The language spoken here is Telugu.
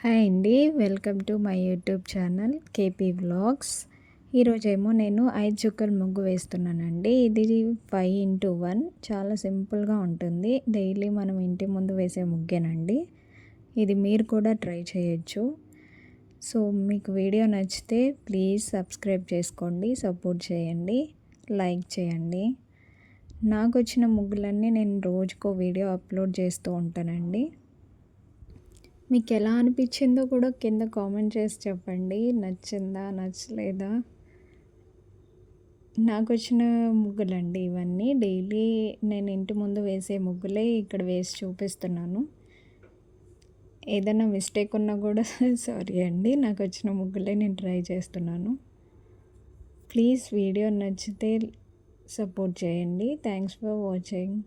హాయ్ అండి. Welcome to my YouTube channel KP vlogs. ఈరోజేమో నేను 5 చుక్కల ముగ్గు వేస్తున్నానండి. ఇది 5x1 చాలా సింపుల్గా ఉంటుంది. డైలీ మనం ఇంటి ముందు వేసే ముగ్గేనండి. ఇది మీరు కూడా ట్రై చేయొచ్చు. సో మీకు వీడియో నచ్చితే ప్లీజ్ సబ్స్క్రైబ్ చేసుకోండి, సపోర్ట్ చేయండి, లైక్ చేయండి. నాకు వచ్చిన ముగ్గులన్నీ నేను రోజుకో వీడియో అప్లోడ్ చేస్తూ ఉంటానండి. మీకు ఎలా అనిపించిందో కూడా కింద కామెంట్ చేసి చెప్పండి. నచ్చిందా, నచ్చలేదా? నాకు వచ్చిన ముగ్గులండి ఇవన్నీ. డైలీ నేను ఇంటి ముందు వేసే ముగ్గులే ఇక్కడ వేసి చూపిస్తున్నాను. ఏదైనా మిస్టేక్ ఉన్నా కూడా సారీ అండి. నాకు వచ్చిన ముగ్గులే నేను ట్రై చేస్తున్నాను. ప్లీజ్ వీడియో నచ్చితే సపోర్ట్ చేయండి. Thanks for watching.